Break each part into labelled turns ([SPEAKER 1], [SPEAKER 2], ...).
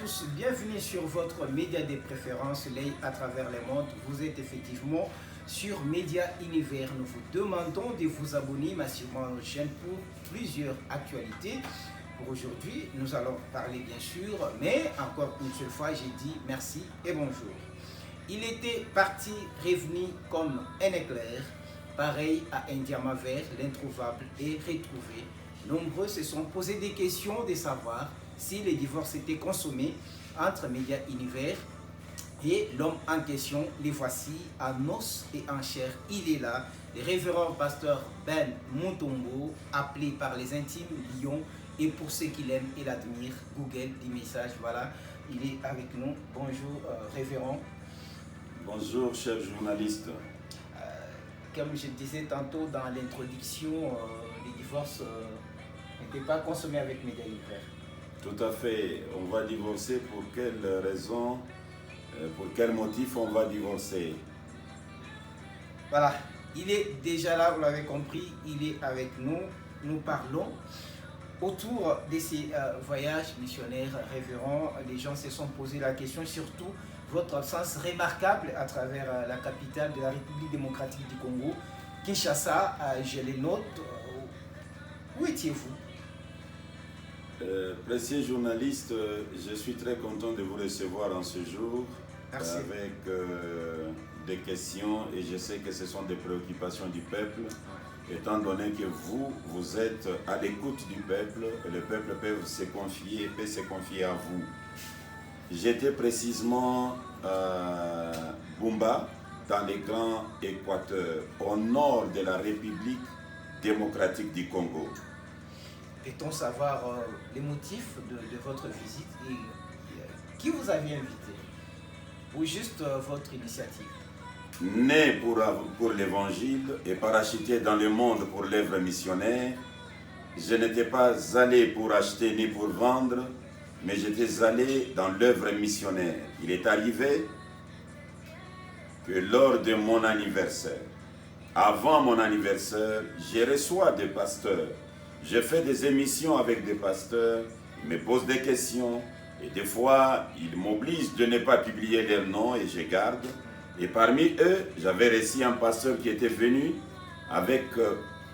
[SPEAKER 1] tous, bienvenue sur votre média de préférence, l'œil à travers les mondes. Vous êtes effectivement sur Média Univers. Nous vous demandons de vous abonner massivement à notre chaîne pour plusieurs actualités. Pour aujourd'hui, nous allons parler bien sûr, mais encore une seule fois, j'ai dit merci et bonjour. Il était parti, revenu comme un éclair, pareil à un diamant vert, l'introuvable et retrouvé. Nombreux se sont posés des questions de savoir si le divorce était consommé entre Média Univers et l'homme en question. Les voici en os et en chair. Il est là, le révérend pasteur Ben Mutombo, appelé par les intimes Lions et pour ceux qui l'aiment et l'admirent. Google des messages, voilà, il est avec nous. Bonjour révérend.
[SPEAKER 2] Bonjour chef journaliste.
[SPEAKER 1] Comme je disais tantôt dans l'introduction, les divorces n'étaient pas consommés avec Média Univers.
[SPEAKER 2] Tout à fait. On va divorcer pour quelle raison, pour quel motif on va divorcer?
[SPEAKER 1] Voilà, il est déjà là, vous l'avez compris, il est avec nous. Nous parlons autour de ces voyages missionnaires révérends. Les gens se sont posé la question, surtout votre absence remarquable à travers la capitale de la République démocratique du Congo, Kinshasa. Je les note. Où étiez-vous?
[SPEAKER 2] Précieux journaliste, je suis très content de vous recevoir en ce jour.
[SPEAKER 1] Merci.
[SPEAKER 2] Avec des questions, et je sais que ce sont des préoccupations du peuple, étant donné que vous êtes à l'écoute du peuple, et le peuple peut se confier à vous. J'étais précisément à Bumba, dans les Grands Équateurs, au nord de la République démocratique du Congo.
[SPEAKER 1] Peut-on savoir les motifs de votre visite et qui vous avait invité? Ou juste votre initiative?
[SPEAKER 2] Né pour l'évangile et parachuté dans le monde pour l'œuvre missionnaire, je n'étais pas allé pour acheter ni pour vendre, mais j'étais allé dans l'œuvre missionnaire. Il est arrivé que lors de mon anniversaire, avant mon anniversaire, je reçois des pasteurs. Je fais des émissions avec des pasteurs, ils me posent des questions, et des fois, ils m'obligent de ne pas publier leur nom et je garde. Et parmi eux, j'avais reçu un pasteur qui était venu avec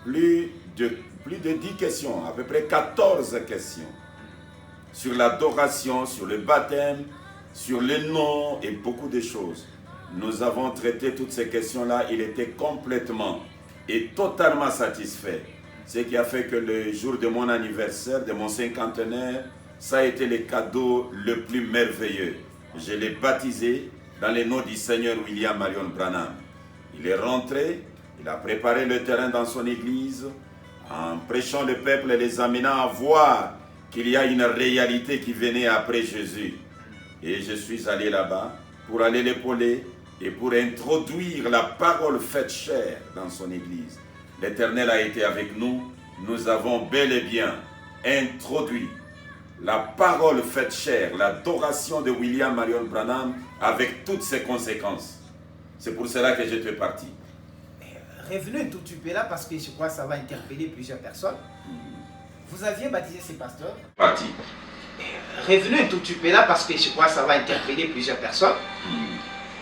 [SPEAKER 2] plus de 10 questions, à peu près 14 questions, sur l'adoration, sur le baptême, sur le nom et beaucoup de choses. Nous avons traité toutes ces questions-là, il était complètement et totalement satisfait. Ce qui a fait que le jour de mon anniversaire, de mon cinquantenaire, ça a été le cadeau le plus merveilleux. Je l'ai baptisé dans le nom du Seigneur William Marion Branham. Il est rentré, il a préparé le terrain dans son église, en prêchant le peuple et les amenant à voir qu'il y a une réalité qui venait après Jésus. Et je suis allé là-bas pour aller l'épauler et pour introduire la parole faite chair dans son église. L'Éternel a été avec nous, nous avons bel et bien introduit la parole faite chair, l'adoration de William Marion Branham avec toutes ses conséquences. C'est pour cela que j'étais parti.
[SPEAKER 1] Revenez un tout petit peu là parce que je crois que ça va interpeller plusieurs personnes. Vous aviez baptisé ces pasteurs?
[SPEAKER 2] Parti.
[SPEAKER 1] Revenez un tout petit peu là parce que je crois que ça va interpeller plusieurs personnes.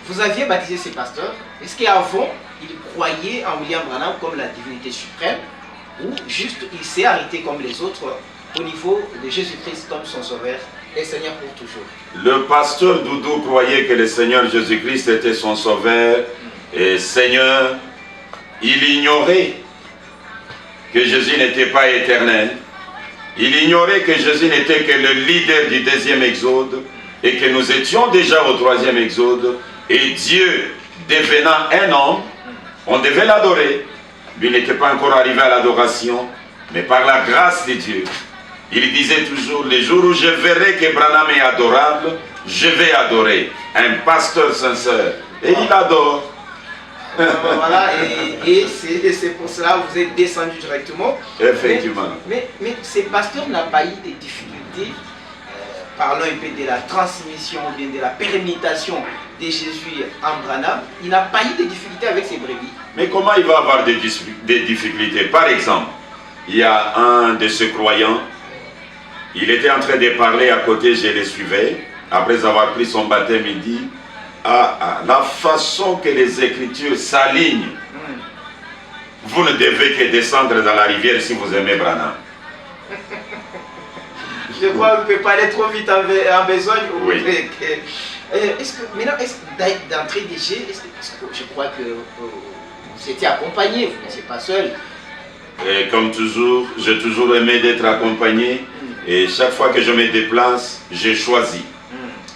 [SPEAKER 1] Vous aviez baptisé ces pasteurs. Est-ce qu'avant, ils croyaient en William Branham comme la divinité suprême ou juste il s'est arrêté comme les autres au niveau de Jésus-Christ comme son sauveur et Seigneur pour toujours?
[SPEAKER 2] Le pasteur Doudou croyait que le Seigneur Jésus-Christ était son sauveur et Seigneur. Il ignorait que Jésus n'était pas éternel. Il ignorait que Jésus n'était que le leader du deuxième exode et que nous étions déjà au troisième exode. Et Dieu devenant un homme, on devait l'adorer. Lui n'était pas encore arrivé à l'adoration, mais par la grâce de Dieu, il disait toujours, les jours où je verrai que Branham est adorable, je vais adorer un pasteur sincère. Et il adore.
[SPEAKER 1] Voilà, et c'est pour cela que vous êtes descendu directement.
[SPEAKER 2] Effectivement.
[SPEAKER 1] Mais ces pasteurs n'ont pas eu de difficultés. Parlons un peu de la transmission ou bien de la permutation de Jésus en Branham. Il n'a pas eu de difficultés avec ses brebis.
[SPEAKER 2] Mais comment il va avoir des difficultés? Par exemple, il y a un de ces croyants, il était en train de parler à côté, je le suivais. après avoir pris son baptême, il dit, la façon que les Écritures s'alignent, vous ne devez que descendre dans la rivière si vous aimez Branham.
[SPEAKER 1] Je crois qu'on ne peut pas aller trop vite en besogne.
[SPEAKER 2] Oui.
[SPEAKER 1] Est-ce que, maintenant, d'entrée des jeux, je crois que vous étiez accompagné, vous n'étiez pas seul.
[SPEAKER 2] Et comme toujours, j'ai toujours aimé d'être accompagné. Et chaque fois que je me déplace, j'ai choisi.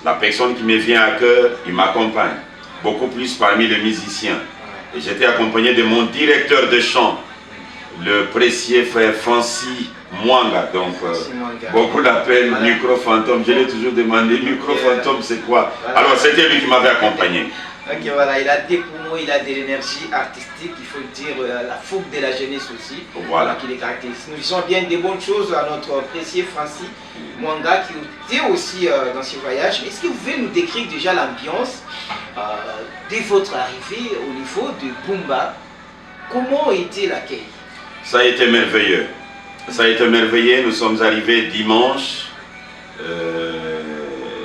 [SPEAKER 2] La personne qui me vient à cœur, il m'accompagne. Beaucoup plus parmi les musiciens. Et j'étais accompagné de mon directeur de chant, le précieux frère Francis Mwanga. Donc, beaucoup l'appellent micro-fantôme. Je l'ai toujours demandé, micro-fantôme c'est quoi? Alors, c'était lui qui m'avait accompagné.
[SPEAKER 1] Ok, voilà, il a des poumons, il a de l'énergie artistique, il faut le dire, la fougue de la jeunesse aussi,
[SPEAKER 2] voilà,
[SPEAKER 1] qui les caractérise. Nous disons bien des bonnes choses à notre précieux Francis Mwanga qui était aussi dans ce voyage. Est-ce que vous pouvez nous décrire déjà l'ambiance de votre arrivée au niveau de Bumba? Comment était l'accueil?
[SPEAKER 2] Ça a été merveilleux. Ça a été merveilleux. Nous sommes arrivés dimanche.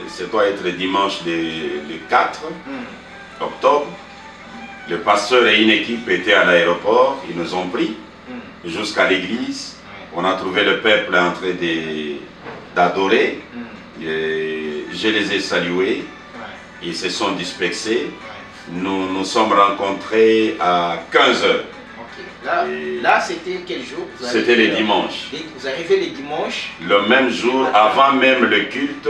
[SPEAKER 2] Ça doit être dimanche le 4 octobre. Le pasteur et une équipe étaient à l'aéroport. Ils nous ont pris jusqu'à l'église. On a trouvé le peuple en train d'adorer. Je les ai salués. Ils se sont dispersés. Nous nous sommes rencontrés à 15 h.
[SPEAKER 1] Là c'était quel jour?
[SPEAKER 2] C'était les dimanches.
[SPEAKER 1] Vous arrivez les dimanches?
[SPEAKER 2] Le même jour, avant même le culte,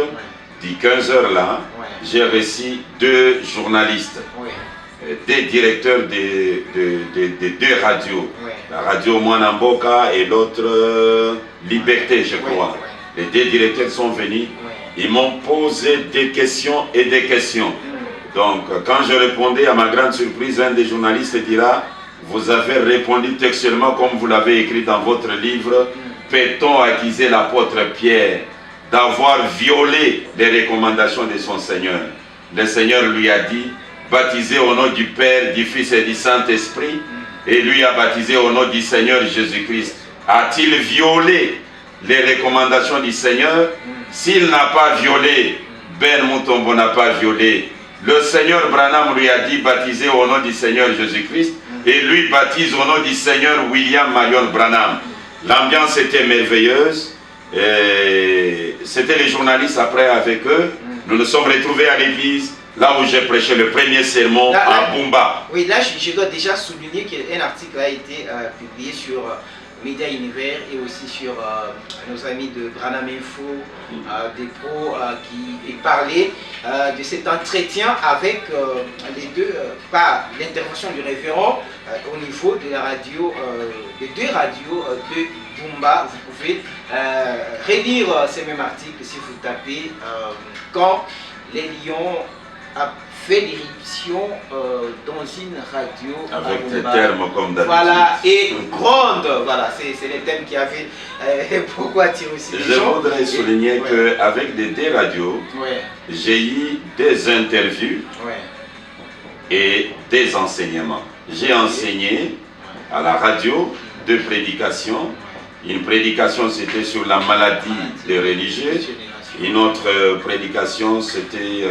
[SPEAKER 2] du 15 h là, j'ai reçu 2 journalistes, des directeurs de 2 radios. La radio Mwanamboka et l'autre Liberté, je crois. Les 2 directeurs sont venus. Ils m'ont posé des questions et des questions. Donc, quand je répondais, à ma grande surprise, un des journalistes dira: vous avez répondu textuellement comme vous l'avez écrit dans votre livre. Peut-on accuser l'apôtre Pierre d'avoir violé les recommandations de son Seigneur? Le Seigneur lui a dit: baptisez au nom du Père, du Fils et du Saint-Esprit. Et lui a baptisé au nom du Seigneur Jésus-Christ. A-t-il violé les recommandations du Seigneur? S'il n'a pas violé, Ben Mutombo n'a pas violé. Le Seigneur Branham lui a dit: baptisez au nom du Seigneur Jésus-Christ. Et lui baptise au nom du Seigneur William Marion Branham. L'ambiance était merveilleuse. C'était les journalistes après avec eux. Nous nous sommes retrouvés à l'église, là où j'ai prêché le premier sermon à Bumba.
[SPEAKER 1] Oui, là je dois déjà souligner qu'un article a été publié sur Média Univers et aussi sur nos amis de Branham Info, des pros qui parlaient de cet entretien avec les deux, par l'intervention du révérend au niveau de la radio, des 2 radios de Bumba. Vous pouvez relire ces mêmes articles si vous tapez quand les Lions a fait l'éruption dans une radio
[SPEAKER 2] avec des termes comme d'habitude.
[SPEAKER 1] Voilà, et grande. Voilà, c'est les thèmes qui avaient beaucoup attiré aussi les gens.
[SPEAKER 2] Je voudrais souligner qu'avec les 2 radios, j'ai eu des interviews et des enseignements. J'ai enseigné à la radio 2 prédications. Une prédication, c'était sur la maladie des religieux. Une autre prédication, c'était,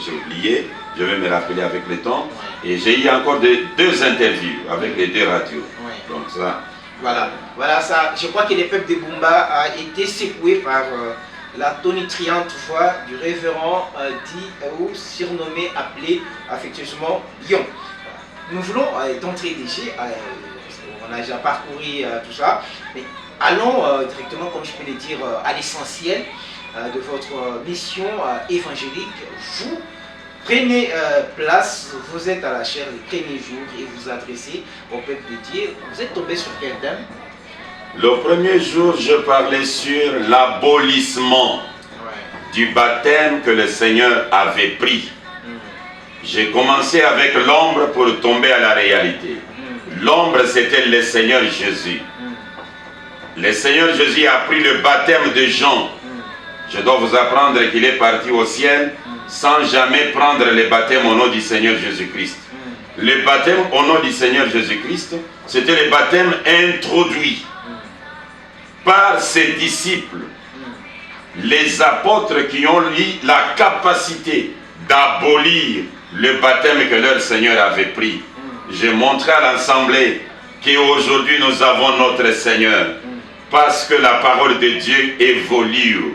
[SPEAKER 2] j'ai oublié, je vais me rappeler avec le temps. Et j'ai eu encore 2 interviews avec les 2 radios. Donc ça.
[SPEAKER 1] Voilà ça. Je crois que le peuple de Bumba a été secoué par la tonitruante voix du révérend dit ou surnommé, appelé affectueusement Lion. Nous voulons d'entrée des jeux, on a déjà parcouru tout ça, mais allons directement, comme je peux le dire, à l'essentiel de votre mission évangélique. Vous prenez place, vous êtes à la chaire les premiers jours et vous adressez au peuple de Dieu. Vous êtes tombé sur quel thème?
[SPEAKER 2] Le premier jour, je parlais sur l'abolissement du baptême que le Seigneur avait pris. J'ai commencé avec l'ombre pour tomber à la réalité. L'ombre, c'était le Seigneur Jésus. Le Seigneur Jésus a pris le baptême de Jean. Je dois vous apprendre qu'il est parti au ciel sans jamais prendre le baptême au nom du Seigneur Jésus-Christ. Le baptême au nom du Seigneur Jésus-Christ, c'était le baptême introduit par ses disciples les apôtres qui ont eu la capacité d'abolir le baptême que leur Seigneur avait pris. J'ai montré à l'Assemblée qu'aujourd'hui nous avons notre Seigneur, parce que la parole de Dieu évolue.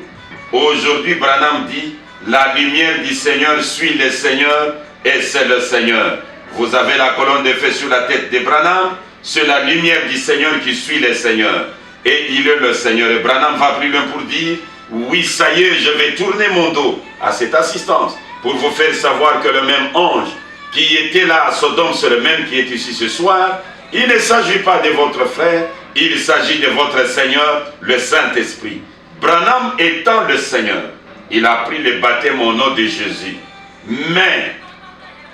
[SPEAKER 2] Aujourd'hui, Branham dit, la lumière du Seigneur suit le Seigneur et c'est le Seigneur. Vous avez la colonne de feu sur la tête de Branham, c'est la lumière du Seigneur qui suit le Seigneur. Et il est le Seigneur. Et Branham va plus loin pour dire, oui, ça y est, je vais tourner mon dos à cette assistance pour vous faire savoir que le même ange qui était là à Sodome, c'est le même qui est ici ce soir. Il ne s'agit pas de votre frère, il s'agit de votre Seigneur, le Saint-Esprit. Branham étant le Seigneur, il a pris le baptême au nom de Jésus. Mais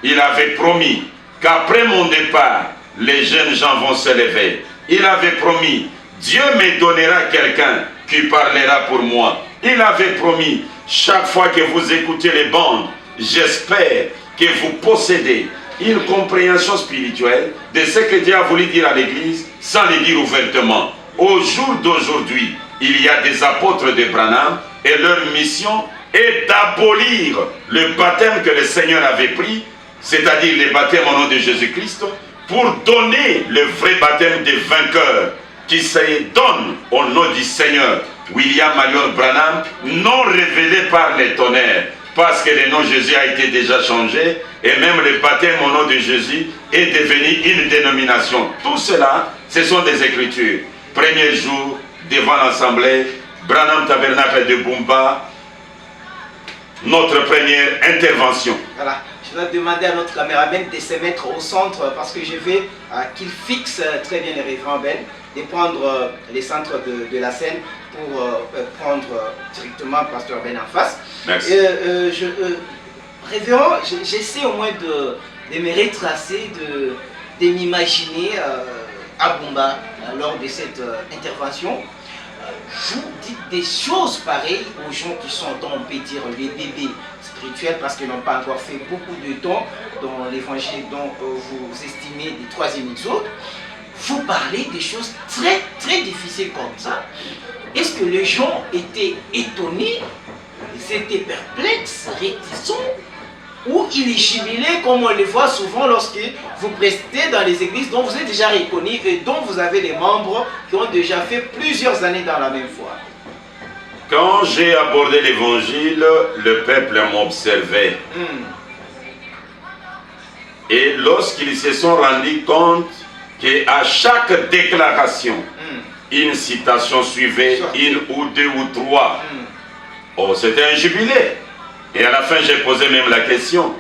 [SPEAKER 2] il avait promis qu'après mon départ, les jeunes gens vont se lever. Il avait promis, Dieu me donnera quelqu'un qui parlera pour moi. Il avait promis, chaque fois que vous écoutez les bandes, j'espère que vous possédez une compréhension spirituelle de ce que Dieu a voulu dire à l'Église sans le dire ouvertement. Au jour d'aujourd'hui, il y a des apôtres de Branham et leur mission est d'abolir le baptême que le Seigneur avait pris, c'est-à-dire le baptême au nom de Jésus-Christ, pour donner le vrai baptême des vainqueurs qui se donne au nom du Seigneur William Marion Branham, non révélé par les tonnerres, parce que le nom de Jésus a été déjà changé, et même le baptême au nom de Jésus est devenu une dénomination. Tout cela, ce sont des Écritures. Premier jour, devant l'Assemblée, Branham Tabernacle de Bumba, notre première intervention.
[SPEAKER 1] Voilà. Je vais demander à notre caméraman de se mettre au centre parce que je veux qu'il fixe très bien le révérend Ben, de prendre les centres de la scène pour prendre directement Pasteur Ben en face.
[SPEAKER 2] Merci.
[SPEAKER 1] Révérend, j'essaie au moins de me retracer, de m'imaginer à Bumba lors de cette intervention. Vous dites des choses pareilles aux gens qui sont, on peut dire, les bébés spirituels parce qu'ils n'ont pas encore fait beaucoup de temps dans l'évangile dont vous estimez des troisième exode. Vous parlez des choses très très difficiles comme ça. Est-ce que les gens étaient étonnés, ils étaient perplexes, réticents, ou ils jubilaient comme on le voit souvent lorsque vous prestez dans les églises dont vous êtes déjà reconnus et dont vous avez des membres qui ont déjà fait plusieurs années dans la même foi?
[SPEAKER 2] Quand j'ai abordé l'évangile, le peuple m'observait. Et lorsqu'ils se sont rendus compte qu'à chaque déclaration, une citation suivait, une ou deux ou trois. Oh, c'était un jubilé. Et à la fin, j'ai posé même la question.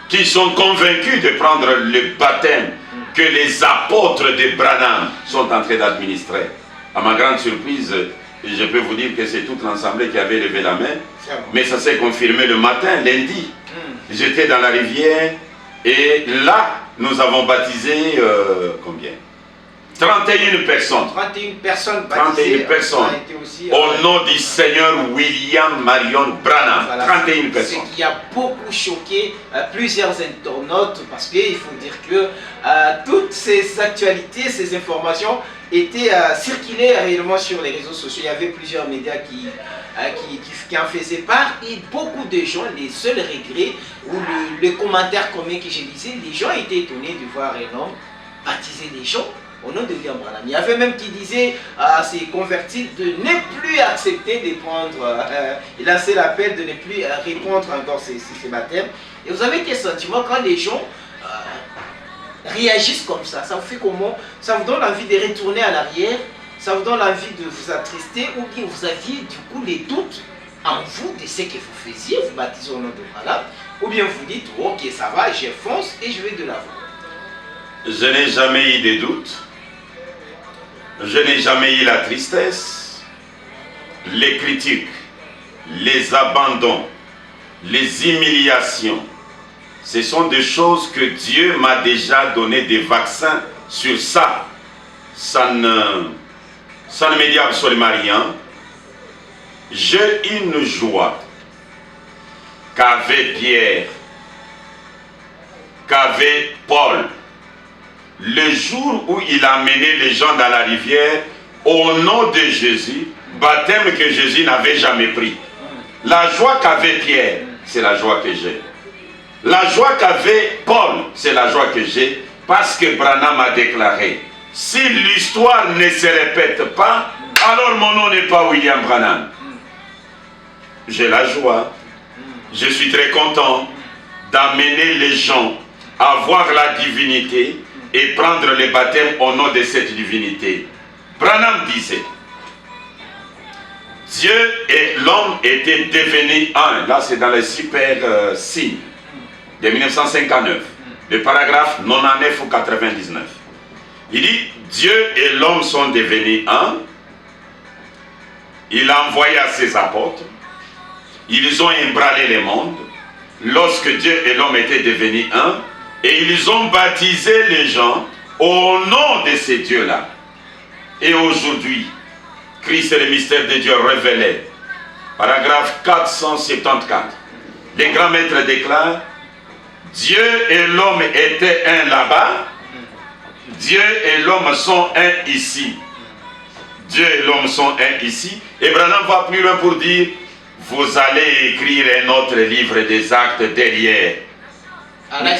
[SPEAKER 2] Qui sont convaincus de prendre le baptême que les apôtres de Branham sont en train d'administrer? À ma grande surprise, je peux vous dire que c'est toute l'Assemblée qui avait levé la main. Mais ça s'est confirmé le matin, lundi. J'étais dans la rivière et là, nous avons baptisé combien? 31 personnes.
[SPEAKER 1] 31 personnes baptisées.
[SPEAKER 2] 31 personnes. Aussi, au nom du Seigneur William Marion Branham. Voilà. 31 personnes.
[SPEAKER 1] Ce qui a beaucoup choqué plusieurs internautes parce qu'il faut dire que toutes ces actualités, ces informations étaient circulées réellement sur les réseaux sociaux. Il y avait plusieurs médias qui en faisaient part et beaucoup de gens, les seuls regrets ou le commentaire commun que je lisais, les gens étaient étonnés de voir un homme baptiser les gens au nom de William Branham. Il y avait même qui disait à ces convertis de ne plus accepter de prendre, il lançait l'appel de ne plus répondre encore ces baptêmes. Et vous avez quel sentiment quand les gens réagissent comme ça? Ça vous fait comment? Ça vous donne envie de retourner à l'arrière? Ça vous donne envie de vous attrister? Ou bien vous aviez du coup des doutes en vous de ce que vous faisiez, vous baptisez au nom de Branham? Ou bien vous dites, ok, ça va, je fonce et je vais de l'avant?
[SPEAKER 2] Je n'ai jamais eu de doutes. Je n'ai jamais eu la tristesse, les critiques, les abandons, les humiliations. Ce sont des choses que Dieu m'a déjà donné des vaccins sur ça. Ça ne me dit absolument rien. J'ai une joie qu'avait Pierre, qu'avait Paul, le jour où il a mené les gens dans la rivière au nom de Jésus, baptême que Jésus n'avait jamais pris. La joie qu'avait Pierre, c'est la joie que j'ai. La joie qu'avait Paul, c'est la joie que j'ai, parce que Branham a déclaré, si l'histoire ne se répète pas, alors mon nom n'est pas William Branham. J'ai la joie, je suis très content d'amener les gens à voir la divinité et prendre le baptême au nom de cette divinité. Branham disait, Dieu et l'homme étaient devenus un. Là, c'est dans le super signe de 1959, le paragraphe 99 ou 99. Il dit, Dieu et l'homme sont devenus un. Il a envoyé à ses apôtres. Ils ont ébranlé le monde. Lorsque Dieu et l'homme étaient devenus un. Et ils ont baptisé les gens au nom de ces dieux-là. Et aujourd'hui, Christ est le mystère de Dieu révélé. Paragraphe 474. Les grands maîtres déclarent, Dieu et l'homme étaient un là-bas. Dieu et l'homme sont un ici. Dieu et l'homme sont un ici. Et Branham va plus loin pour dire, vous allez écrire un autre livre des actes derrière.
[SPEAKER 1] Alors,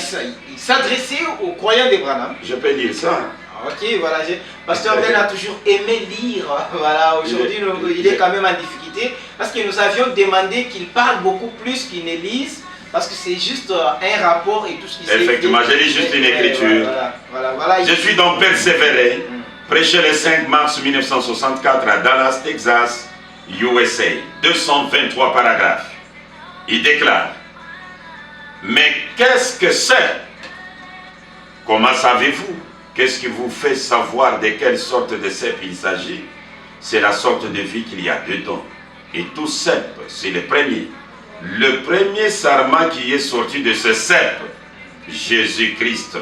[SPEAKER 1] il s'adressait aux croyants de Branham.
[SPEAKER 2] Je peux dire ça.
[SPEAKER 1] Ok, voilà. Pasteur Ben a toujours aimé lire. Voilà, aujourd'hui, il est quand même en difficulté parce que nous avions demandé qu'il parle beaucoup plus qu'il ne lise. Parce que c'est juste un rapport et tout ce qui s'est fait.
[SPEAKER 2] Effectivement, je lis juste une écriture.
[SPEAKER 1] Voilà,
[SPEAKER 2] je suis donc persévéré. Prêché le 5 mars 1964 à Dallas, Texas, USA. 223 paragraphes. Il déclare, mais qu'est-ce que c'est? Comment savez-vous? Qu'est-ce qui vous fait savoir de quelle sorte de cep il s'agit? C'est la sorte de vie qu'il y a dedans. Et tout cep, c'est le premier. Le premier sarment qui est sorti de ce cep, Jésus-Christ.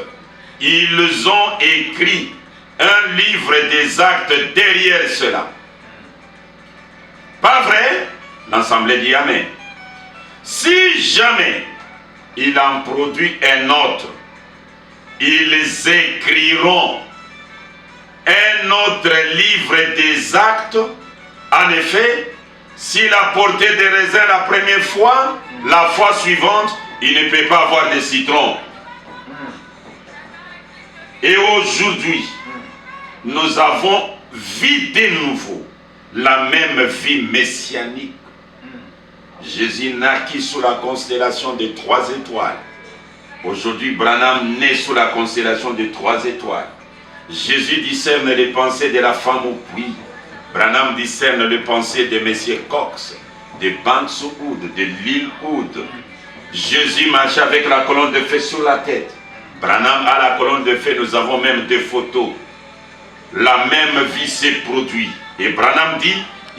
[SPEAKER 2] Ils ont écrit un livre des actes derrière cela. Pas vrai? L'Assemblée dit Amen. Si jamais il en produit un autre, ils écriront un autre livre des actes. En effet, s'il a porté des raisins la première fois, la fois suivante, il ne peut pas avoir de citron. Et aujourd'hui, nous avons vie de nouveau, la même vie messianique. Jésus naquit sous la constellation des 3 étoiles. Aujourd'hui, Branham naît sous la constellation des 3 étoiles. Jésus discerne les pensées de la femme au puits. Branham discerne les pensées de M. Cox, de Banks Wood, de Lil Wood. Jésus marche avec la colonne de feu sur la tête. Branham a la colonne de feu, nous avons même des photos. La même vie s'est produite. Et Branham dit,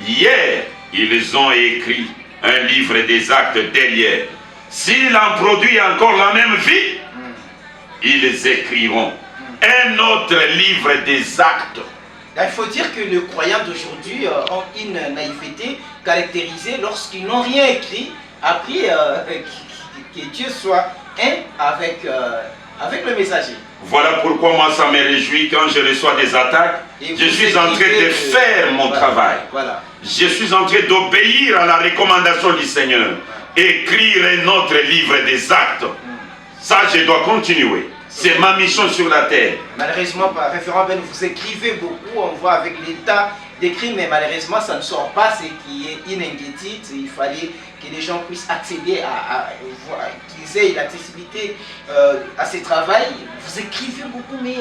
[SPEAKER 2] hier, ils ont écrit un livre des actes derrière. S'il en produit encore la même vie, ils écriront un autre livre des actes.
[SPEAKER 1] Il faut dire que les croyants d'aujourd'hui ont une naïveté caractérisée lorsqu'ils n'ont rien écrit, appris que Dieu soit un avec le messager.
[SPEAKER 2] Voilà pourquoi moi ça me réjouit quand je reçois des attaques. Je suis en train de faire mon travail.
[SPEAKER 1] Voilà.
[SPEAKER 2] Je suis en train d'obéir à la recommandation du Seigneur. Écrire un autre livre des actes. Ça, je dois continuer. C'est ma mission sur la terre.
[SPEAKER 1] Malheureusement, par référent Ben, vous écrivez beaucoup, on voit avec l'état d'écrit, mais malheureusement, ça ne sort pas, c'est qu'il y ait une inquiétude. Il fallait que les gens puissent accéder qu'ils aient l'accessibilité à ce travail. Vous écrivez beaucoup, mais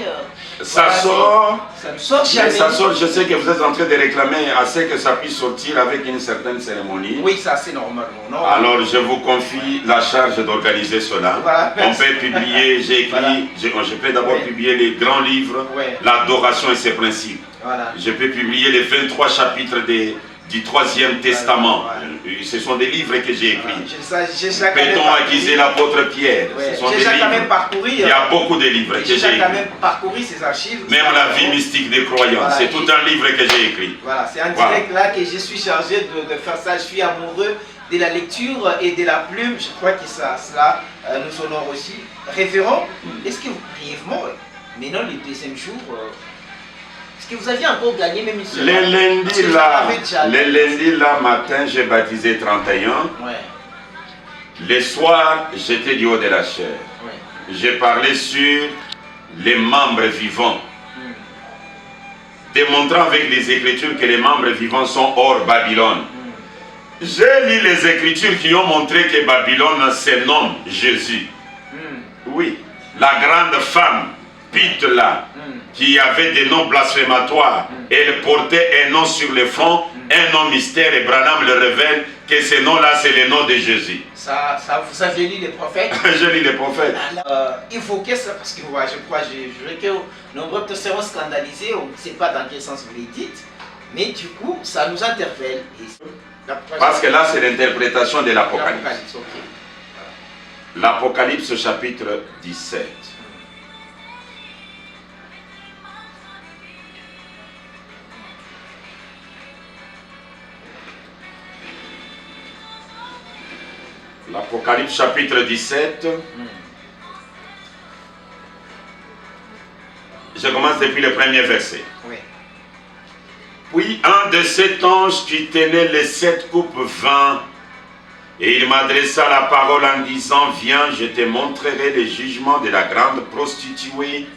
[SPEAKER 2] ça
[SPEAKER 1] voilà,
[SPEAKER 2] sort.
[SPEAKER 1] Ça ne sort jamais.
[SPEAKER 2] Mais ça sort, je sais que vous êtes en train de réclamer assez que ça puisse sortir avec une certaine cérémonie.
[SPEAKER 1] Oui, ça c'est normalement. Non,
[SPEAKER 2] alors je vous confie la charge d'organiser cela. Voilà, on peut publier, j'ai écrit, voilà. Je peux d'abord publier les grands livres, l'adoration et ses principes. Voilà. Je peux publier les 23 chapitres du 3e Testament. Voilà. Ce sont des livres que j'ai écrits. Peut-on accuser l'apôtre Pierre?
[SPEAKER 1] J'ai déjà quand même parcouru.
[SPEAKER 2] Il y a beaucoup de livres que j'ai écrits.
[SPEAKER 1] J'ai quand même parcouru ces archives.
[SPEAKER 2] Même la vie mystique des croyants, voilà, c'est tout un livre que j'ai écrit.
[SPEAKER 1] Voilà, c'est en direct là que je suis chargé de faire ça. Je suis amoureux de la lecture et de la plume. Je crois que cela nous honore aussi. Révérend, est-ce que vous, brièvement, maintenant le deuxième jour, Parce que vous aviez encore gagné même une semaine.
[SPEAKER 2] Les lundis là matin, j'ai baptisé 31.
[SPEAKER 1] Ouais.
[SPEAKER 2] Les soirs, j'étais du haut de la chair.
[SPEAKER 1] Ouais.
[SPEAKER 2] J'ai parlé sur les membres vivants. Démontrant avec les Écritures que les membres vivants sont hors Babylone. J'ai lu les Écritures qui ont montré que Babylone se nomme Jésus. Oui, la grande femme, Pite là, qui avait des noms blasphématoires, elle portait un nom sur le front, un nom mystère, et Branham le révèle que ce nom-là, c'est le nom de Jésus.
[SPEAKER 1] Ça, vous avez lu les prophètes?
[SPEAKER 2] Je lis les prophètes.
[SPEAKER 1] Il faut que ça, parce que je crois que nombreux personnes seront scandalisés, on ne sait pas dans quel sens vous les dites, mais du coup, ça nous interpelle.
[SPEAKER 2] Parce que là, c'est l'interprétation de l'Apocalypse.
[SPEAKER 1] Okay.
[SPEAKER 2] L'Apocalypse chapitre 17. L'Apocalypse chapitre 17. Je commence depuis le premier verset.
[SPEAKER 1] Oui.
[SPEAKER 2] Puis un de ces anges qui tenait les 7 coupes vint, et il m'adressa la parole en disant, viens, je te montrerai le jugement de la grande prostituée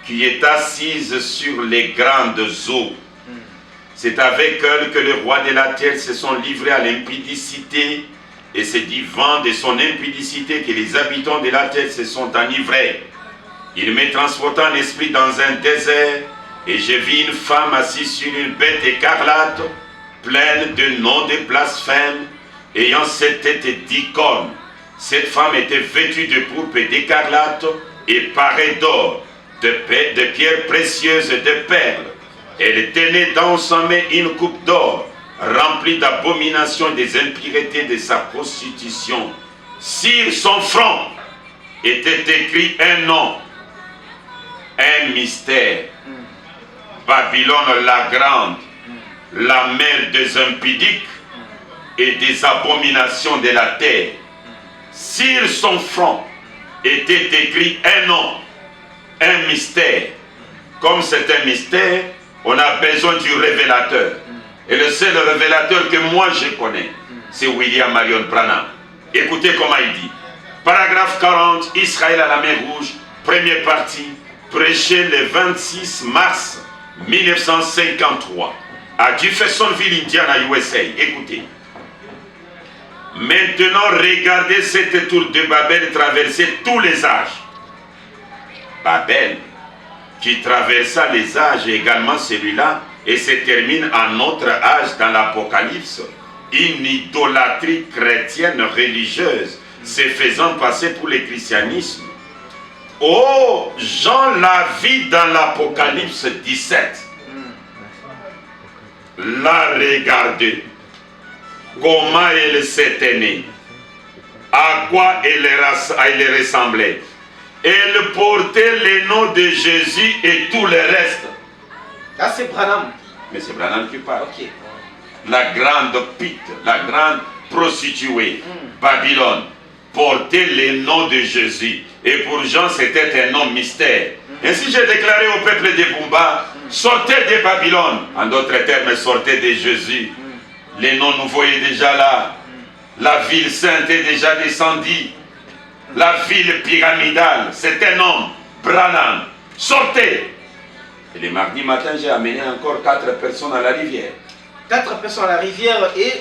[SPEAKER 2] qui est assise sur les grandes eaux. C'est avec elle que le roi de la terre se sont livrés à l'impudicité, et c'est du vent de son impudicité que les habitants de la terre se sont enivrés. Il me transporta en esprit dans un désert, et je vis une femme assise sur une bête écarlate, pleine de noms de blasphème, ayant cette tête d'icône. Cette femme était vêtue de pourpre et d'écarlate, et parée d'or, de pierres précieuses et de perles. Elle tenait dans sa main une coupe d'or, remplie d'abominations et des impuretés de sa prostitution. Sur son front était écrit un nom, un mystère. Babylone la grande, la mère des impudiques et des abominations de la terre. Sur son front était écrit un nom, un mystère. Comme c'est un mystère, on a besoin du révélateur. Et le seul révélateur que moi je connais, c'est William Marion Branham. Écoutez comment il dit. Paragraphe 40, Israël à la mer Rouge, première partie, prêché le 26 mars 1953 à Jeffersonville, Indiana, USA. Écoutez. Maintenant, regardez cette tour de Babel traverser tous les âges. Babel, qui traversa les âges, également celui-là, et se termine à notre âge dans l'Apocalypse, une idolâtrie chrétienne religieuse se faisant passer pour le christianisme. Oh, Jean l'a vu dans l'Apocalypse 17. Là, regardez comment elle s'était née, à quoi elle ressemblait. Elle portait le nom de Jésus et tout le reste.
[SPEAKER 1] Là, c'est Branham.
[SPEAKER 2] Mais c'est Branham qui parle.
[SPEAKER 1] Okay.
[SPEAKER 2] La grande Pite, la grande prostituée, Babylone, portait le nom de Jésus. Et pour Jean, c'était un nom mystère. Ainsi, j'ai déclaré au peuple de Bumba, sortez de Babylone. En d'autres termes, sortez de Jésus. Les noms nous voyaient déjà là. La ville sainte est déjà descendue. La ville pyramidale, c'est un homme, Branham. Sortez. Et le mardi matin, j'ai amené encore 4 personnes à la rivière.
[SPEAKER 1] 4 personnes à la rivière et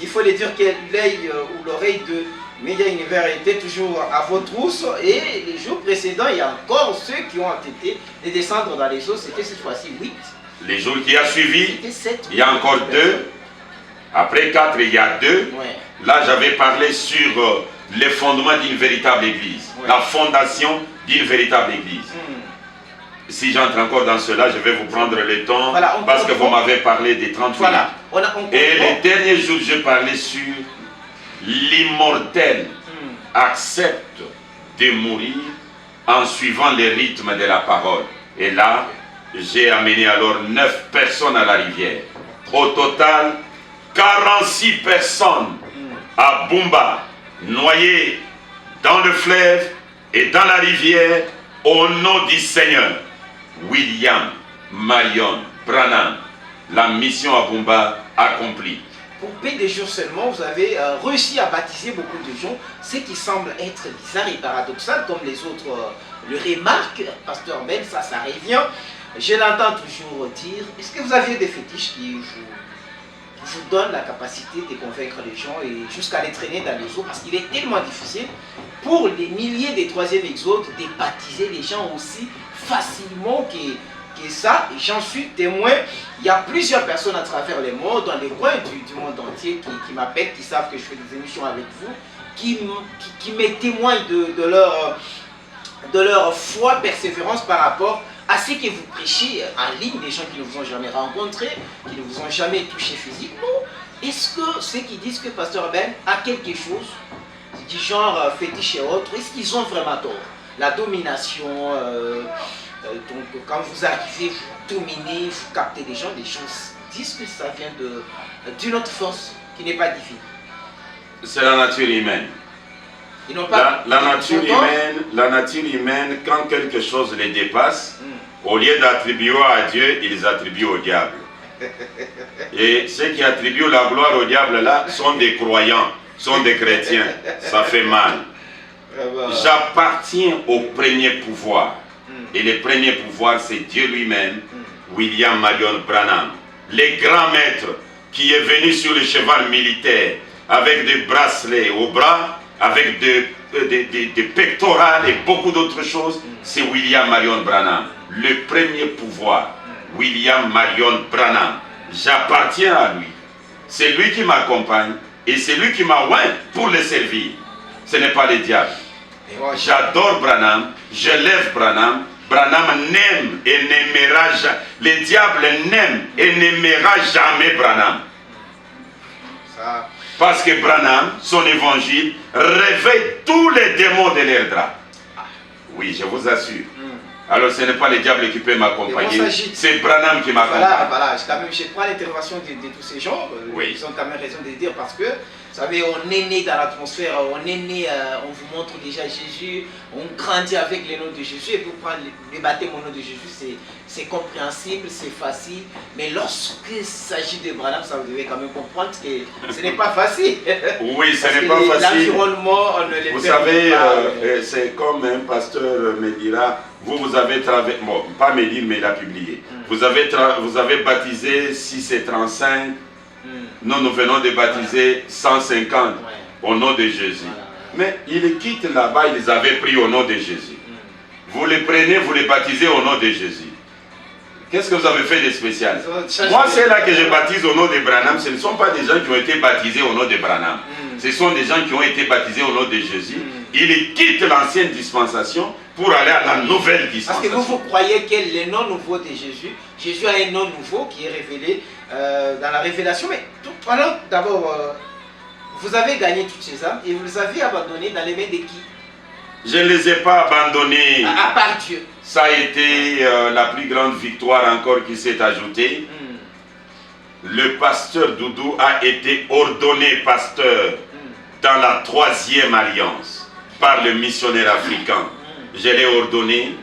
[SPEAKER 1] il faut les dire que l'œil ou l'oreille de Média Univers était toujours à vos trousses et les jours précédents, il y a encore ceux qui ont tenté de descendre dans les eaux, c'était cette fois-ci 8.
[SPEAKER 2] Les jours qui a suivi,
[SPEAKER 1] 7,
[SPEAKER 2] il y a encore 2. Après 4, il y a 2.
[SPEAKER 1] Ouais.
[SPEAKER 2] Là, j'avais parlé sur les fondements d'une véritable église. Ouais. La fondation d'une véritable église. Si j'entre encore dans cela, je vais vous prendre le temps, voilà, parce que vous m'avez parlé des 30
[SPEAKER 1] voilà.
[SPEAKER 2] minutes. Et les derniers jours, je parlais sur l'immortel accepte de mourir en suivant les rythmes de la parole. Et là, j'ai amené alors 9 personnes à la rivière. Au total, 46 personnes à Bumba, noyées dans le fleuve et dans la rivière au nom du Seigneur. William Marion Branham. La mission à Bumba accomplie.
[SPEAKER 1] Pour peu de jours seulement, vous avez réussi à baptiser beaucoup de gens, ce qui semble être bizarre et paradoxal, comme les autres le remarquent. Pasteur Ben, ça revient. Je l'entends toujours dire, est-ce que vous aviez des fétiches qui vous donnent la capacité de convaincre les gens et jusqu'à les traîner dans les eaux? Parce qu'il est tellement difficile pour les milliers des troisième exodes de baptiser les gens aussi facilement que ça. Et j'en suis témoin. Il y a plusieurs personnes à travers le monde, dans les coins du monde entier qui m'appellent, qui savent que je fais des émissions avec vous, qui me témoignent de leur foi, persévérance par rapport à ce que vous prêchez en ligne, des gens qui ne vous ont jamais rencontré, qui ne vous ont jamais touché physiquement. Est-ce que ceux qui disent que Pasteur Ben a quelque chose du genre fétiche et autres, est-ce qu'ils ont vraiment tort? La domination, donc quand vous arrivez, vous dominez, vous captez les gens disent que ça vient d'une autre force qui n'est pas divine.
[SPEAKER 2] C'est la nature humaine.
[SPEAKER 1] Ils n'ont pas
[SPEAKER 2] la nature humaine, quand quelque chose les dépasse, au lieu d'attribuer à Dieu, ils attribuent au diable. Et ceux qui attribuent la gloire au diable là sont des croyants, sont des chrétiens. Ça fait mal. J'appartiens au premier pouvoir. Et le premier pouvoir, c'est Dieu lui-même, William Marion Branham. Le grand maître qui est venu sur le cheval militaire avec des bracelets au bras, avec des pectorales et beaucoup d'autres choses, c'est William Marion Branham. Le premier pouvoir, William Marion Branham. J'appartiens à lui. C'est lui qui m'accompagne et c'est lui qui m'a oint pour le servir. Ce n'est pas le diable. J'adore Branham, je lève Branham. Branham n'aime et n'aimera jamais. Le diable n'aime et n'aimera jamais Branham. Parce que Branham, son évangile, réveille tous les démons de leur drap. Oui, je vous assure. Alors ce n'est pas le diable qui peut m'accompagner, c'est Branham qui m'accompagne.
[SPEAKER 1] Voilà, je prends l'intervention de tous ces gens.
[SPEAKER 2] Oui.
[SPEAKER 1] Ils ont quand même raison de le dire parce que, vous savez, on est né dans l'atmosphère, on est né, on vous montre déjà Jésus, on grandit avec le nom de Jésus, et pour prendre le baptême au nom de Jésus, c'est compréhensible, c'est facile, mais lorsqu'il s'agit de Branham, ça vous devez quand même comprendre que ce n'est pas facile.
[SPEAKER 2] Oui, ce n'est pas facile.
[SPEAKER 1] L'environnement, on ne le
[SPEAKER 2] vous savez, c'est comme un pasteur me dira, vous avez travaillé, bon, pas me dire, mais il a publié. Vous avez baptisé 635. Nous venons de baptiser 150 au nom de Jésus. Mais ils quittent là-bas, ils avaient pris au nom de Jésus. Vous les prenez, vous les baptisez au nom de Jésus. Qu'est-ce que vous avez fait de spécial? Moi, c'est là que je baptise au nom de Branham. Ce ne sont pas des gens qui ont été baptisés au nom de Branham. Ce sont des gens qui ont été baptisés au nom de Jésus. Ils quittent l'ancienne dispensation pour aller à la nouvelle dispensation.
[SPEAKER 1] Parce que vous croyez que le nom nouveau de Jésus, Jésus a un nom nouveau qui est révélé dans la révélation. Mais alors, d'abord, vous avez gagné toutes ces âmes et vous les avez abandonnées dans les mains de qui?
[SPEAKER 2] Je ne les ai pas abandonnés.
[SPEAKER 1] À part Dieu.
[SPEAKER 2] Ça a été la plus grande victoire encore qui s'est ajoutée. Le pasteur Doudou a été ordonné pasteur dans la 3e alliance par le missionnaire africain. Je l'ai ordonné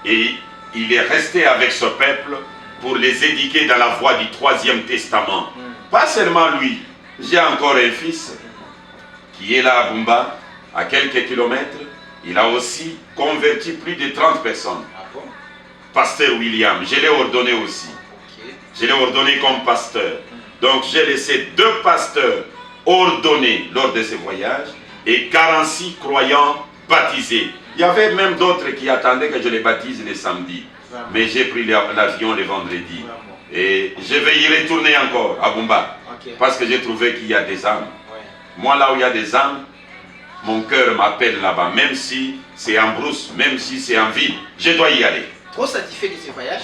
[SPEAKER 2] et il est resté avec ce peuple pour les éduquer dans la voie du 3e testament. Pas seulement lui, j'ai encore un fils qui est là à Bumba, à quelques kilomètres. Il a aussi converti plus de 30 personnes. Pasteur William, je l'ai ordonné aussi. Je l'ai ordonné comme pasteur. Donc j'ai laissé 2 pasteurs ordonnés lors de ce voyage et 46 croyants baptisés. Il y avait même d'autres qui attendaient que je les baptise le samedi. Mais j'ai pris l'avion le vendredi. Et je vais y retourner encore à Bumba. Parce que j'ai trouvé qu'il y a des âmes. Moi, là où il y a des âmes, mon cœur m'appelle là-bas. Même si c'est en brousse, même si c'est en ville, je dois y aller.
[SPEAKER 1] Trop satisfait de ce voyage?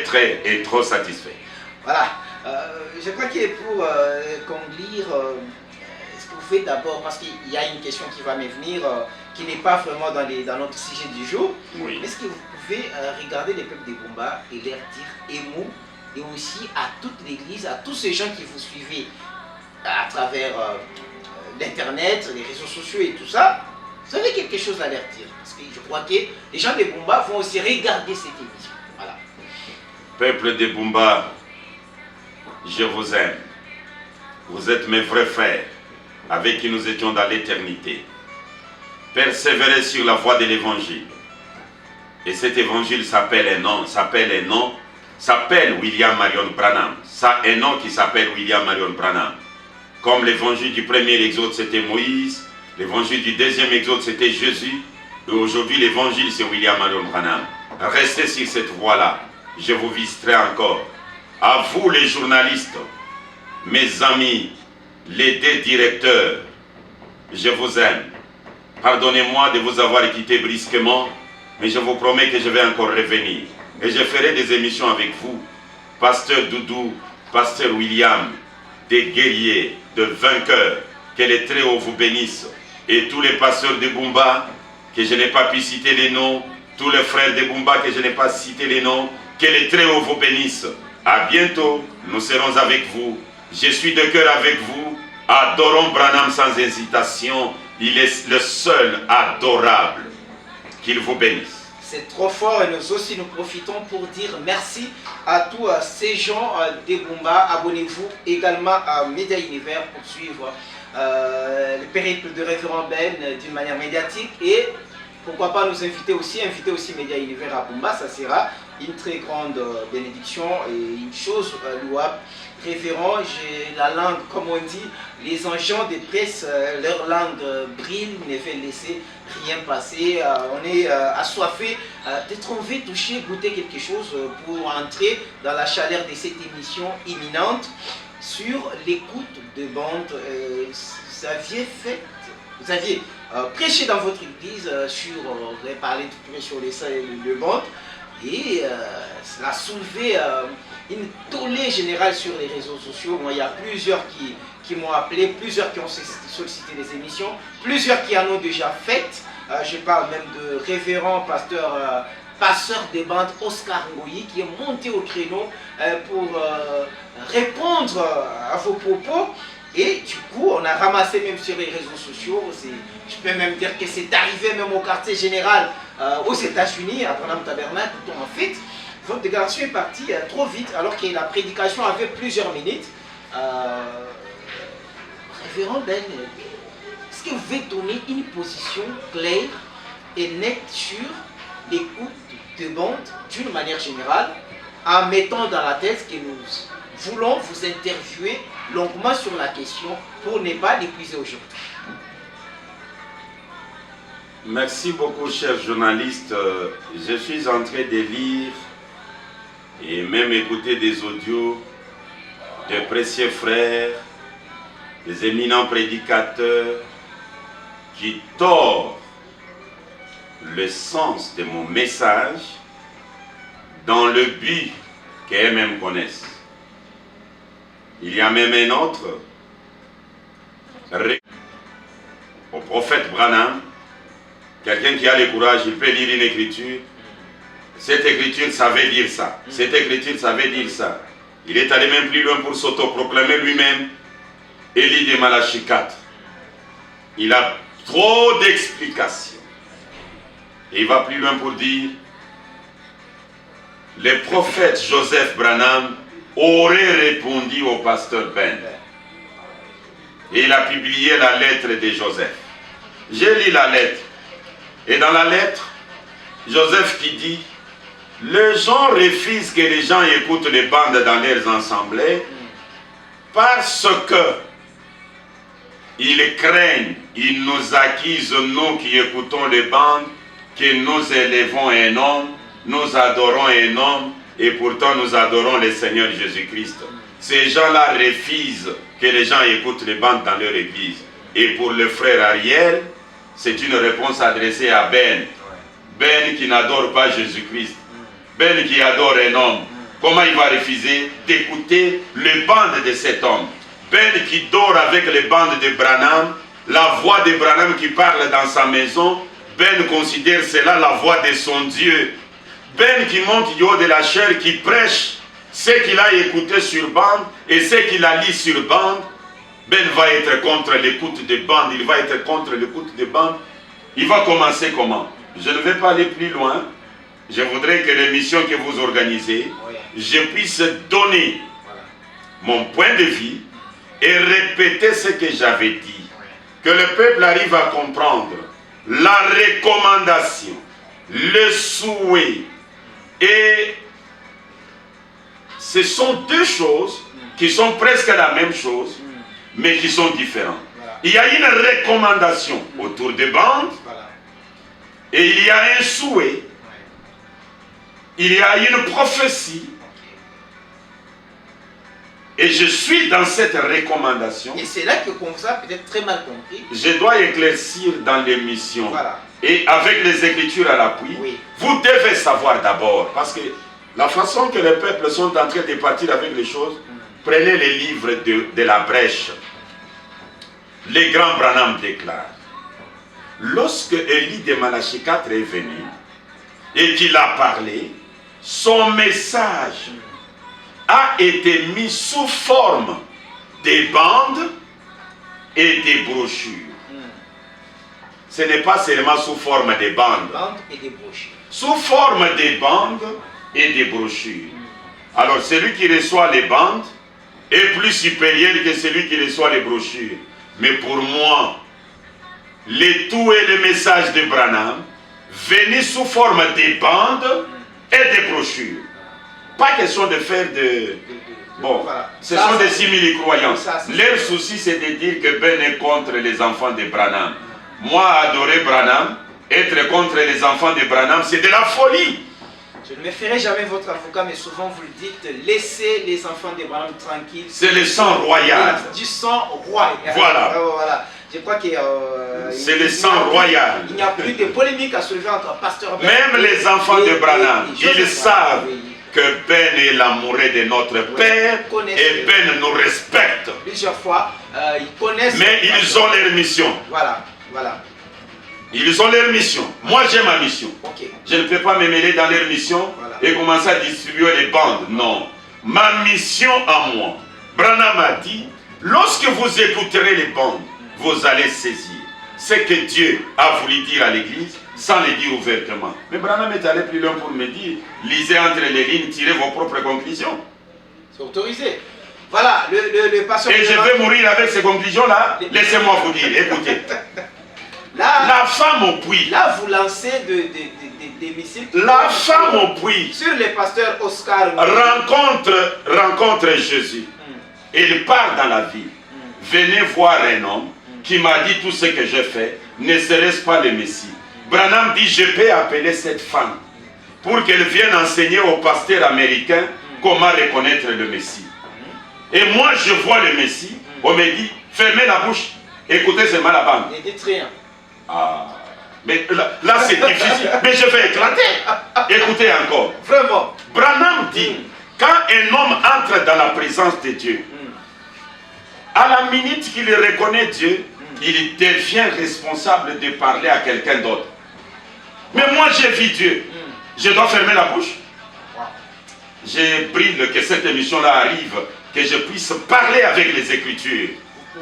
[SPEAKER 2] Très et trop satisfait.
[SPEAKER 1] Voilà. Je crois que pour conclure, ce que vous faites d'abord, parce qu'il y a une question qui va me venir, qui n'est pas vraiment dans notre sujet du jour.
[SPEAKER 2] Oui.
[SPEAKER 1] Est-ce que vous pouvez regarder les peuples de Bumba et leur dire émou, et aussi à toute l'église, à tous ces gens qui vous suivez à travers l'internet, les réseaux sociaux et tout ça, vous avez quelque chose à leur dire? Parce que je crois que les gens de Bumba vont aussi regarder cette émission. Voilà.
[SPEAKER 2] Peuple de Bumba, je vous aime. Vous êtes mes vrais frères, avec qui nous étions dans l'éternité. Persévérez sur la voie de l'évangile. Et cet évangile s'appelle William Marion Branham. Ça, un nom qui s'appelle William Marion Branham. Comme l'évangile du premier exode, c'était Moïse. L'évangile du deuxième exode, c'était Jésus. Et aujourd'hui, l'évangile, c'est William Marion Branham. Restez sur cette voie-là. Je vous visiterai encore. À vous, les journalistes, mes amis, les deux directeurs, je vous aime. Pardonnez-moi de vous avoir quitté brusquement, mais je vous promets que je vais encore revenir. Et je ferai des émissions avec vous. Pasteur Doudou, Pasteur William, des guerriers, de vainqueurs. Que les Très-Hauts vous bénissent. Et tous les pasteurs de Bumba, que je n'ai pas pu citer les noms, tous les frères de Bumba, que je n'ai pas cité les noms, que les Très-Hauts vous bénissent. À bientôt, nous serons avec vous. Je suis de cœur avec vous. Adorons Branham sans hésitation. Il est le seul adorable. Qu'il vous bénisse.
[SPEAKER 1] C'est trop fort et nous aussi nous profitons pour dire merci à tous ces gens des Bumba. Abonnez-vous également à Média Univers pour suivre le périple de Révérend Ben d'une manière médiatique et pourquoi pas nous inviter aussi Média Univers à Bumba. Ça sera une très grande bénédiction et une chose louable. Révérend, j'ai la langue, comme on dit, les agents de presse, leur langue brille, ne fait laisser rien passer. On est assoiffé de trouver, toucher, goûter quelque chose pour entrer dans la chaleur de cette émission imminente sur l'écoute de bande. Vous aviez prêché dans votre église vous avez parlé de prêcher sur les bandes et cela a soulevé une tollée générale sur les réseaux sociaux. Moi, il y a plusieurs qui m'ont appelé, plusieurs qui ont sollicité des émissions, plusieurs qui en ont déjà fait. Je parle même de révérend passeur des bandes Oscar Ngoyi qui est monté au créneau pour répondre à vos propos. Et du coup, on a ramassé même sur les réseaux sociaux, je peux même dire que c'est arrivé même au quartier général aux États-Unis, à Branham Tabernacle, où en fait, votre déclaration est partie trop vite, alors que la prédication avait plusieurs minutes. Révérend Ben, est-ce que vous pouvez donner une position claire et nette sur l'écoute de bande d'une manière générale, en mettant dans la tête que nous voulons vous interviewer longuement sur la question pour ne pas l'épuiser aujourd'hui.
[SPEAKER 2] Merci beaucoup, chers journalistes. Je suis en train de lire et même écouter des audios de précieux frères, des éminents prédicateurs qui tordent le sens de mon message dans le but qu'eux-mêmes connaissent. Il y a même un autre au prophète Branham, quelqu'un qui a le courage, il peut lire une écriture. Cette écriture, ça veut dire ça. Cette écriture, ça veut dire ça. Il est allé même plus loin pour s'autoproclamer lui-même Élie de Malachie 4. Il a trop d'explications. Et il va plus loin pour dire le prophète Joseph Branham aurait répondu au pasteur Ben. Et il a publié la lettre de Joseph. J'ai lu la lettre. Et dans la lettre, Joseph qui dit, les gens refusent que les gens écoutent les bandes dans leurs assemblées parce que ils craignent, ils nous accusent, nous qui écoutons les bandes, que nous élevons un homme, nous adorons un homme, et pourtant nous adorons le Seigneur Jésus-Christ. Ces gens-là refusent que les gens écoutent les bandes dans leur église. Et pour le frère Ariel, c'est une réponse adressée à Ben. Ben qui n'adore pas Jésus-Christ. Ben qui adore un homme. Comment il va refuser d'écouter les bandes de cet homme? Ben qui dort avec les bandes de Branham, la voix de Branham qui parle dans sa maison, Ben considère cela la voix de son Dieu. Ben qui monte du haut de la chair, qui prêche ce qu'il a écouté sur bande et ce qu'il a lu sur bande. Ben va être contre l'écoute de bande, il va être contre l'écoute de bande. Il va commencer comment? Je ne vais pas aller plus loin. je voudrais que l'émission que vous organisez, je puisse donner mon point de vue et répéter ce que j'avais dit. Que le peuple arrive à comprendre la recommandation, le souhait. Et ce sont deux choses qui sont presque la même chose, mais qui sont différentes. Il y a une recommandation autour des bandes, et il y a un souhait, il y a une prophétie, et je suis dans cette recommandation.
[SPEAKER 1] Et c'est là que qu'on vous a peut-être très mal compris.
[SPEAKER 2] Je dois éclaircir dans l'émission. Et avec les Écritures à l'appui, vous devez savoir d'abord, parce que la façon que les peuples sont en train de partir avec les choses, prenez les livres de la brèche. Les grands Branham déclarent, lorsque Élie de Malachie 4 est venu et qu'il a parlé, son message a été mis sous forme des bandes et des brochures. Ce n'est pas seulement sous forme des bandes,
[SPEAKER 1] et des brochures.
[SPEAKER 2] Sous forme des bandes et des brochures. Alors celui qui reçoit les bandes est plus supérieur que celui qui reçoit les brochures. Mais pour moi, le tout est le message de Branham venu sous forme des bandes et des brochures. Pas question de faire de... Bon, ce sont des simili-croyances. Leur souci, c'est de dire que Ben est contre les enfants de Branham. Moi, adorer Branham, être contre les enfants de Branham, c'est de la folie.
[SPEAKER 1] Je ne me ferai jamais votre avocat, mais souvent vous le dites, laissez les enfants de Branham tranquilles.
[SPEAKER 2] C'est le sang royal.
[SPEAKER 1] Du sang royal.
[SPEAKER 2] Voilà.
[SPEAKER 1] Voilà. Je crois que...
[SPEAKER 2] c'est le sang royal.
[SPEAKER 1] Il n'y a plus de polémique à soulever entre pasteur Ben.
[SPEAKER 2] Même les enfants de Branham, ils savent que Ben est l'amoureux de notre Père et Ben nous respecte.
[SPEAKER 1] Plusieurs fois, ils connaissent...
[SPEAKER 2] Mais ils ont leur mission.
[SPEAKER 1] Voilà, voilà.
[SPEAKER 2] Ils ont leur mission. Moi, j'ai ma mission. Je ne peux pas me mêler dans leur mission et commencer à distribuer les bandes. Non. Ma mission à moi. Branham a dit, lorsque vous écouterez les bandes, vous allez saisir ce que Dieu a voulu dire à l'Église sans le dire ouvertement. Mais Branham est allé plus loin pour me dire, lisez entre les lignes, tirez vos propres conclusions.
[SPEAKER 1] C'est autorisé. Voilà, le pasteur...
[SPEAKER 2] Et je vais mourir avec ces conclusions-là. Laissez-moi vous dire, écoutez.
[SPEAKER 1] Là,
[SPEAKER 2] la femme au puits.
[SPEAKER 1] Là, vous lancez des missiles.
[SPEAKER 2] La femme au puits.
[SPEAKER 1] Sur le pasteur Oscar.
[SPEAKER 2] Rencontre Jésus. Il part dans la ville. Venez voir un homme qui m'a dit tout ce que j'ai fait. Ne serait-ce pas le Messie? Branham dit, je peux appeler cette femme pour qu'elle vienne enseigner aux pasteurs américains comment reconnaître le Messie. Et moi, je vois le Messie. On me dit, fermez la bouche. Écoutez seulement la bande.
[SPEAKER 1] Ne dites rien.
[SPEAKER 2] Ah, mais là c'est difficile, mais je vais éclater. Écoutez encore.
[SPEAKER 1] Vraiment.
[SPEAKER 2] Branham dit, quand un homme entre dans la présence de Dieu, à la minute qu'il reconnaît Dieu, il devient responsable de parler à quelqu'un d'autre. Mais moi j'ai vu Dieu, je dois fermer la bouche. Je prie que cette émission-là arrive, que je puisse parler avec les Écritures.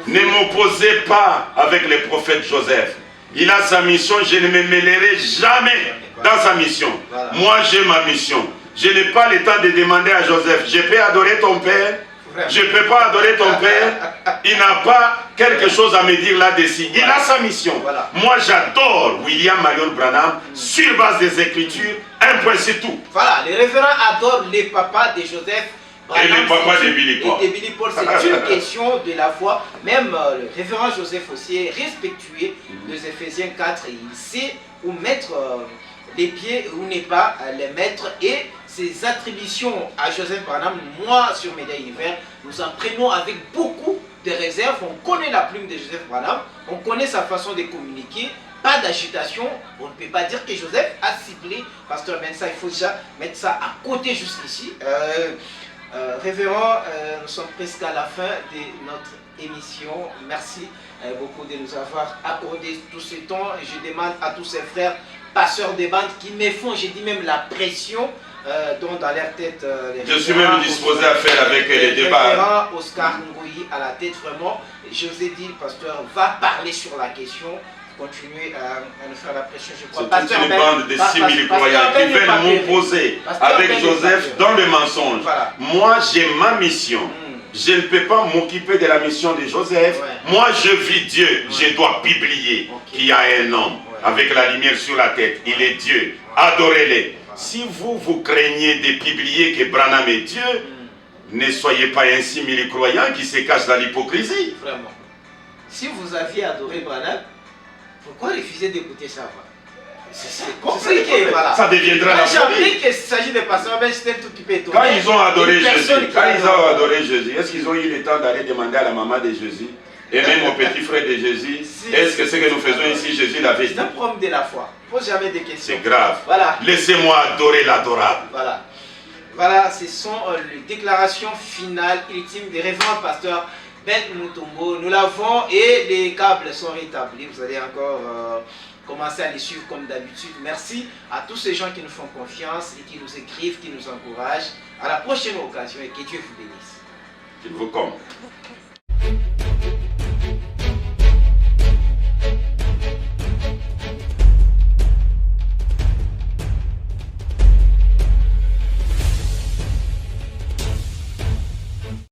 [SPEAKER 2] Ne m'opposez pas avec le prophète Joseph. Il a sa mission, je ne me mêlerai jamais dans sa mission. Moi, j'ai ma mission. Je n'ai pas le temps de demander à Joseph, je peux adorer ton père? Je ne peux pas adorer ton père. Il n'a pas quelque chose à me dire là-dessus. Il a sa mission. Moi, j'adore William Marion Branham sur base des Écritures. Un point, c'est tout.
[SPEAKER 1] Voilà, les révérends adorent les papas de Joseph
[SPEAKER 2] Branham. Et les papas de Billy Paul.
[SPEAKER 1] Et de Billy Paul, c'est une question de la foi. Même le révérend Joseph aussi est respectueux de Éphésiens 4. Et il sait où mettre les pieds, où n'est pas les mettre. Et ses attributions à Joseph Branham, moi sur Média Univers, nous en prenons avec beaucoup de réserve. On connaît la plume de Joseph Branham, on connaît sa façon de communiquer, pas d'agitation. On ne peut pas dire que Joseph a ciblé Pasteur Mensa, il faut déjà mettre ça à côté jusqu'ici. Révérend, nous sommes presque à la fin de notre émission. Merci beaucoup de nous avoir accordé tout ce temps. Je demande à tous ces frères passeurs de bandes qui me font, j'ai dit même la pression, dont dans leur tête...
[SPEAKER 2] je suis même disposé à faire avec les débats.
[SPEAKER 1] Oscar Ngoyi à la tête, vraiment. Je vous ai dit, le pasteur va parler sur la question. continuer à nous faire la pression. Je crois.
[SPEAKER 2] C'est toute une bande de 6 000 croyants qui veulent m'opposer avec Joseph dans le mensonge.
[SPEAKER 1] Voilà.
[SPEAKER 2] Moi, j'ai ma mission. Je ne peux pas m'occuper de la mission de Joseph. Moi, je vis Dieu. Je dois publier qu'il y a un homme avec la lumière sur la tête. Il est Dieu. Adorez-le. Si vous craignez de publier que Branham est Dieu, ne soyez pas un 6 000 croyants qui se cachent dans l'hypocrisie.
[SPEAKER 1] Vraiment. Si vous aviez adoré Branham, pourquoi refuser d'écouter sa voix? C'est compliqué, voilà.
[SPEAKER 2] Ça deviendra la
[SPEAKER 1] folie. J'ai appris qu'il s'agit de pasteurs, mais j'étais tout petit peu étonné.
[SPEAKER 2] Quand ils ont adoré Jésus, est-ce qu'ils ont eu le temps d'aller demander à la maman de Jésus et même au petit frère de Jésus, est-ce que ce que nous faisons ici, Jésus l'avait dit?
[SPEAKER 1] C'est un problème de la foi. Pose jamais des questions.
[SPEAKER 2] C'est grave.
[SPEAKER 1] Voilà.
[SPEAKER 2] Laissez-moi adorer l'adorable.
[SPEAKER 1] Voilà. Voilà, ce sont les déclarations finales, ultimes des révérends pasteurs Ben Mutombo. Nous l'avons et les câbles sont rétablis. Vous allez encore commencer à les suivre comme d'habitude. Merci à tous ces gens qui nous font confiance et qui nous écrivent, qui nous encouragent. À la prochaine occasion et que Dieu vous bénisse.
[SPEAKER 2] Qu'il vous compte.